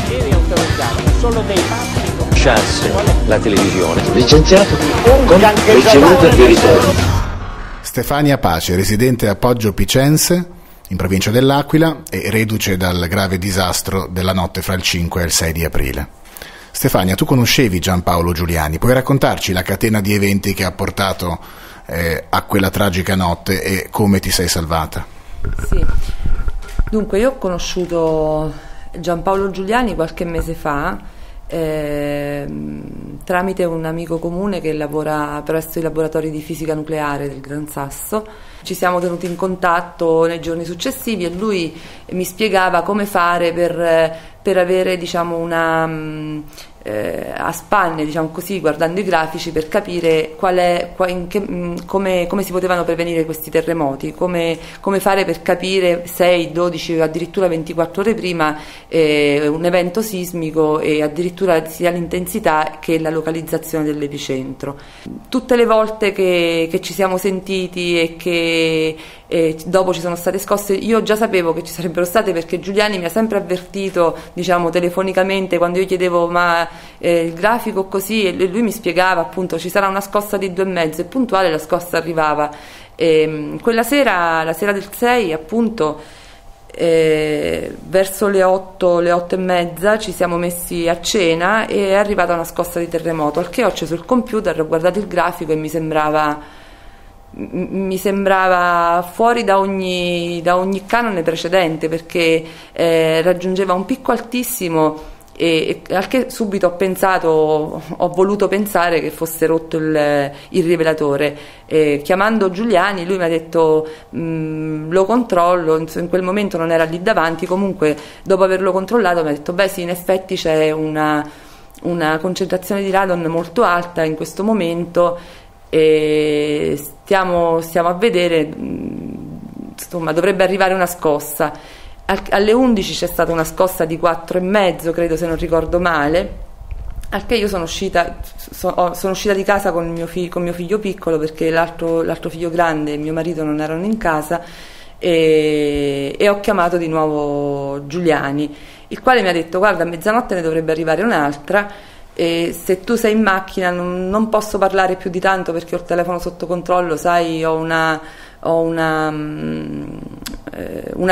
Vieni autorizzato, solo dei fatti. Chance, la televisione. Licenziato con ricevuta di ritorno. Stefania Pace, residente a Poggio Picense, in provincia dell'Aquila, e reduce dal grave disastro della notte fra il 5 e il 6 di aprile. Stefania, tu conoscevi Giampaolo Giuliani, puoi raccontarci la catena di eventi che ha portato a quella tragica notte e come ti sei salvata? Sì, dunque io ho conosciuto Giampaolo Giuliani qualche mese fa tramite un amico comune che lavora presso i laboratori di fisica nucleare del Gran Sasso. Ci siamo tenuti in contatto nei giorni successivi e lui mi spiegava come fare per avere, diciamo, una a spanne, diciamo così, guardando i grafici, per capire come si potevano prevenire questi terremoti, come fare per capire 6, 12 o addirittura 24 ore prima un evento sismico e addirittura sia l'intensità che la localizzazione dell'epicentro. Tutte le volte che ci siamo sentiti e che dopo ci sono state scosse, io già sapevo che ci sarebbero state, perché Giuliani mi ha sempre avvertito, diciamo, telefonicamente, quando io chiedevo il grafico così, e lui mi spiegava appunto ci sarà una scossa di 2,5 e puntuale la scossa arrivava. Quella sera, la sera del 6 appunto, verso le 8 e mezza ci siamo messi a cena e è arrivata una scossa di terremoto, al che ho acceso il computer, ho guardato il grafico e mi sembrava fuori da ogni canone precedente, perché raggiungeva un picco altissimo e al che subito ho voluto pensare che fosse rotto il rivelatore. Chiamando Giuliani, lui mi ha detto lo controllo, in quel momento non era lì davanti, comunque dopo averlo controllato mi ha detto beh sì, in effetti c'è una concentrazione di radon molto alta in questo momento e stiamo a vedere, insomma dovrebbe arrivare una scossa. Alle 11 c'è stata una scossa di 4,5, credo, se non ricordo male, al che io sono uscita di casa con mio figlio piccolo, perché l'altro figlio grande e mio marito non erano in casa, e ho chiamato di nuovo Giuliani, il quale mi ha detto guarda, a mezzanotte ne dovrebbe arrivare un'altra, e se tu sei in macchina non posso parlare più di tanto perché ho il telefono sotto controllo, sai, ho una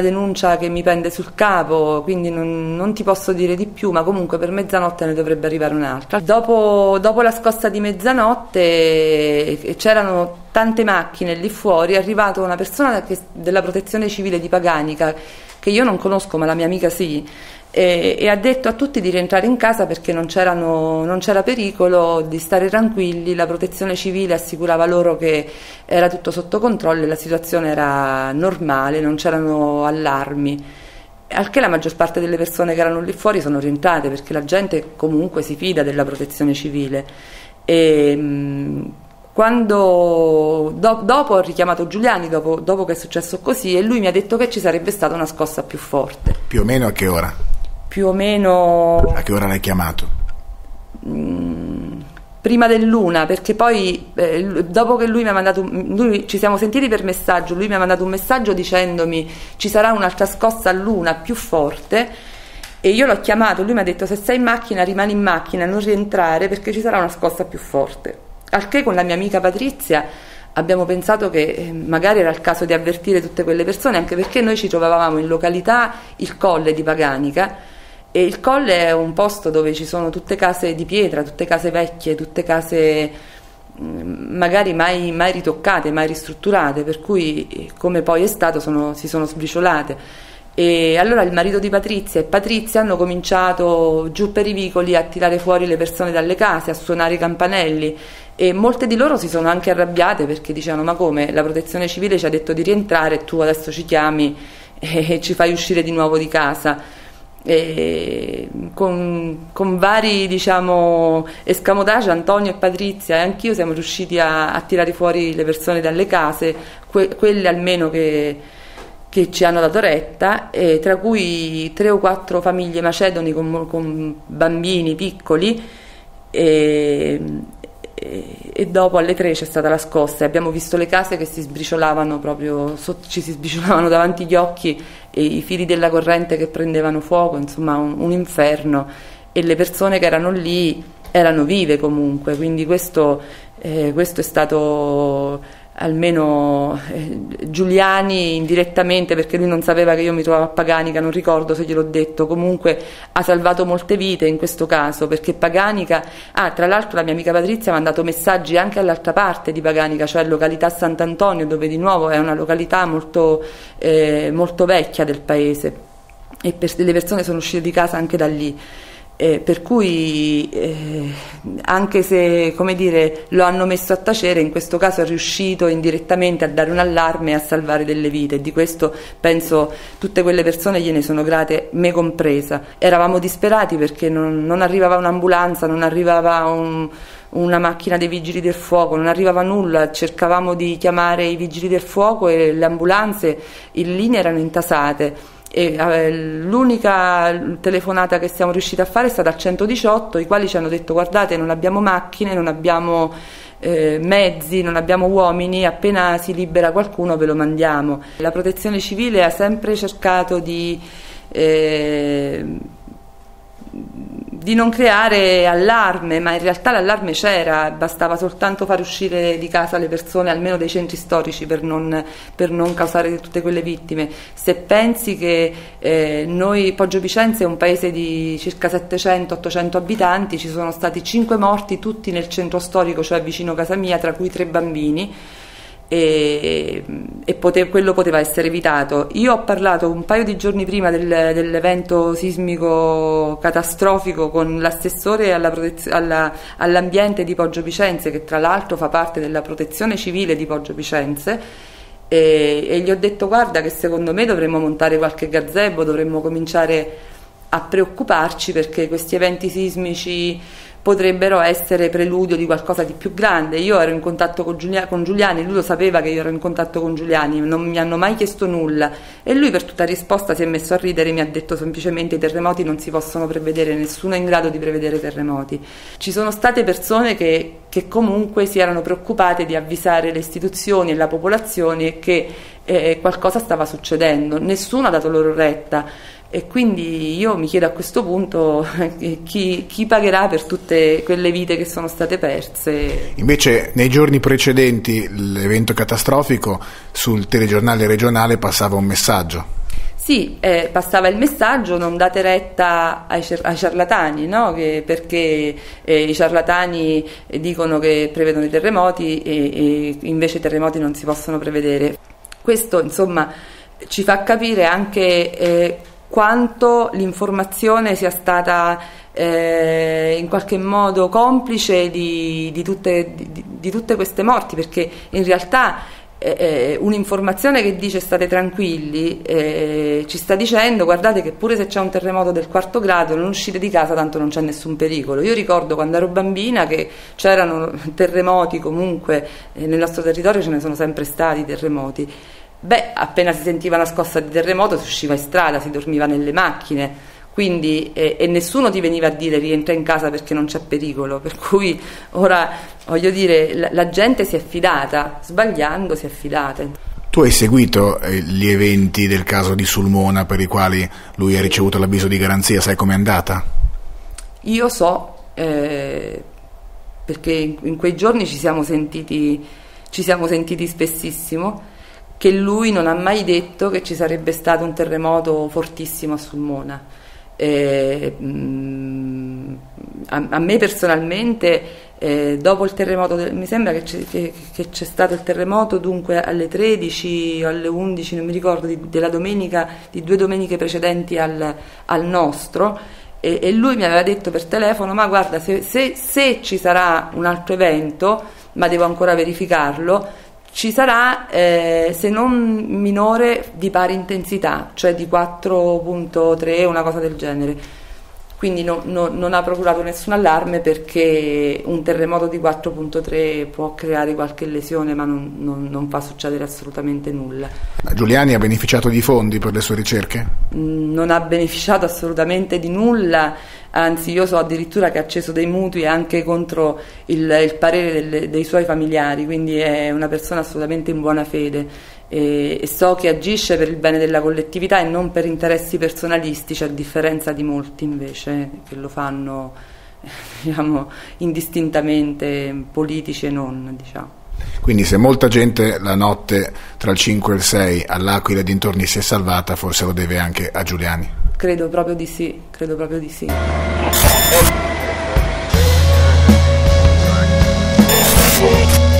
denuncia che mi pende sul capo, quindi non ti posso dire di più, ma comunque per mezzanotte ne dovrebbe arrivare un'altra. Dopo la scossa di mezzanotte c'erano tante macchine lì fuori, è arrivata una persona della Protezione Civile di Paganica, che io non conosco ma la mia amica sì, e ha detto a tutti di rientrare in casa perché non c'era pericolo, di stare tranquilli. La Protezione Civile assicurava loro che era tutto sotto controllo e la situazione era normale, non c'erano allarmi, al che la maggior parte delle persone che erano lì fuori sono rientrate, perché la gente comunque si fida della Protezione Civile. Dopo ho richiamato Giuliani, dopo che è successo così, e lui mi ha detto che ci sarebbe stata una scossa più forte. Più o meno a che ora? Più o meno... A che ora l'hai chiamato? Prima dell'1, perché poi dopo che lui mi ha mandato, ci siamo sentiti per messaggio, lui mi ha mandato un messaggio dicendomi ci sarà un'altra scossa all'1 più forte, e io l'ho chiamato, lui mi ha detto se sei in macchina rimani in macchina, non rientrare perché ci sarà una scossa più forte, al che con la mia amica Patrizia abbiamo pensato che magari era il caso di avvertire tutte quelle persone, anche perché noi ci trovavamo in località Il Colle di Paganica, e il Colle è un posto dove ci sono tutte case di pietra, tutte case vecchie, tutte case magari mai ritoccate, mai ristrutturate, per cui come poi è stato si sono sbriciolate. E allora il marito di Patrizia e Patrizia hanno cominciato giù per i vicoli a tirare fuori le persone dalle case, a suonare i campanelli, e molte di loro si sono anche arrabbiate perché dicevano ma come, la Protezione Civile ci ha detto di rientrare e tu adesso ci chiami e ci fai uscire di nuovo di casa. E con vari, diciamo, escamotage, Antonio e Patrizia e anch'io siamo riusciti a tirare fuori le persone dalle case, quelle almeno che ci hanno dato retta, tra cui 3 o 4 famiglie macedoni con bambini piccoli, e dopo alle 3 c'è stata la scossa e abbiamo visto le case che si sbriciolavano proprio ci si sbriciolavano davanti agli occhi, e i fili della corrente che prendevano fuoco, insomma un inferno, e le persone che erano lì erano vive comunque, quindi questo è stato almeno Giuliani indirettamente, perché lui non sapeva che io mi trovavo a Paganica, non ricordo se gliel'ho detto, comunque ha salvato molte vite in questo caso, perché Paganica, tra l'altro la mia amica Patrizia mi ha mandato messaggi anche all'altra parte di Paganica, cioè località Sant'Antonio, dove di nuovo è una località molto vecchia del paese, e le persone sono uscite di casa anche da lì. Per cui anche se, come dire, lo hanno messo a tacere, in questo caso è riuscito indirettamente a dare un allarme e a salvare delle vite. Di questo penso tutte quelle persone gliene sono grate, me compresa. Eravamo disperati perché non arrivava un'ambulanza, non arrivava una macchina dei vigili del fuoco, non arrivava nulla, cercavamo di chiamare i vigili del fuoco e le ambulanze in linea erano intasate. E l'unica telefonata che siamo riusciti a fare è stata al 118, i quali ci hanno detto: guardate, non abbiamo macchine, non abbiamo mezzi, non abbiamo uomini, appena si libera qualcuno ve lo mandiamo. La Protezione Civile ha sempre cercato di non creare allarme, ma in realtà l'allarme c'era, bastava soltanto far uscire di casa le persone, almeno dei centri storici, per non causare tutte quelle vittime. Se pensi che noi, Poggio Picense è un paese di circa 700-800 abitanti, ci sono stati 5 morti tutti nel centro storico, cioè vicino casa mia, tra cui 3 bambini, e quello poteva essere evitato. Io ho parlato un paio di giorni prima dell'evento sismico catastrofico con l'assessore all'ambiente di Poggio Picense, che tra l'altro fa parte della Protezione Civile di Poggio Picense, e gli ho detto: guarda che secondo me dovremmo montare qualche gazebo, dovremmo cominciare a preoccuparci, perché questi eventi sismici potrebbero essere preludio di qualcosa di più grande. Io ero in contatto con Giuliani, lui lo sapeva che io ero in contatto con Giuliani, non mi hanno mai chiesto nulla, e lui per tutta risposta si è messo a ridere, mi ha detto semplicemente: i terremoti non si possono prevedere, nessuno è in grado di prevedere terremoti. Ci sono state persone che comunque si erano preoccupate di avvisare le istituzioni e la popolazione che qualcosa stava succedendo, nessuno ha dato loro retta. E quindi io mi chiedo a questo punto chi pagherà per tutte quelle vite che sono state perse. Invece nei giorni precedenti l'evento catastrofico, sul telegiornale regionale passava un messaggio. Sì, passava il messaggio: non date retta ai ciarlatani, no? Perché i ciarlatani dicono che prevedono i terremoti e invece i terremoti non si possono prevedere. Questo insomma ci fa capire anche quanto l'informazione sia stata in qualche modo complice di tutte queste morti, perché in realtà un'informazione che dice state tranquilli ci sta dicendo: guardate che pure se c'è un terremoto del 4° grado non uscite di casa, tanto non c'è nessun pericolo. Io ricordo quando ero bambina che c'erano terremoti, comunque nel nostro territorio ce ne sono sempre stati terremoti. Appena si sentiva una scossa di terremoto si usciva in strada, si dormiva nelle macchine, quindi e nessuno ti veniva a dire rientra in casa perché non c'è pericolo. Per cui ora, voglio dire, la gente si è fidata, sbagliando si è fidata. Tu hai seguito gli eventi del caso di Sulmona, per i quali lui ha ricevuto l'avviso di garanzia, sai com'è andata? Io so, perché in quei giorni ci siamo sentiti spessissimo, che lui non ha mai detto che ci sarebbe stato un terremoto fortissimo a Sulmona. A me personalmente, dopo il terremoto, mi sembra che c'è stato il terremoto dunque alle 13 o alle 11, non mi ricordo, della domenica, di 2 domeniche precedenti al nostro, e lui mi aveva detto per telefono: ma guarda, se ci sarà un altro evento, ma devo ancora verificarlo, ci sarà, se non minore, di pari intensità, cioè di 4.3, una cosa del genere. Quindi non ha procurato nessun allarme, perché un terremoto di 4.3 può creare qualche lesione, ma non fa succedere assolutamente nulla. Giuliani ha beneficiato di fondi per le sue ricerche? Non ha beneficiato assolutamente di nulla, anzi io so addirittura che ha acceso dei mutui anche contro il parere dei suoi familiari, quindi è una persona assolutamente in buona fede. e so che agisce per il bene della collettività e non per interessi personalistici, a differenza di molti invece che lo fanno diciamo indistintamente, politici e non, diciamo. Quindi se molta gente la notte tra il 5 e il 6 all'Aquila e dintorni si è salvata, forse lo deve anche a Giuliani. Credo proprio di sì, credo proprio di sì. Sì.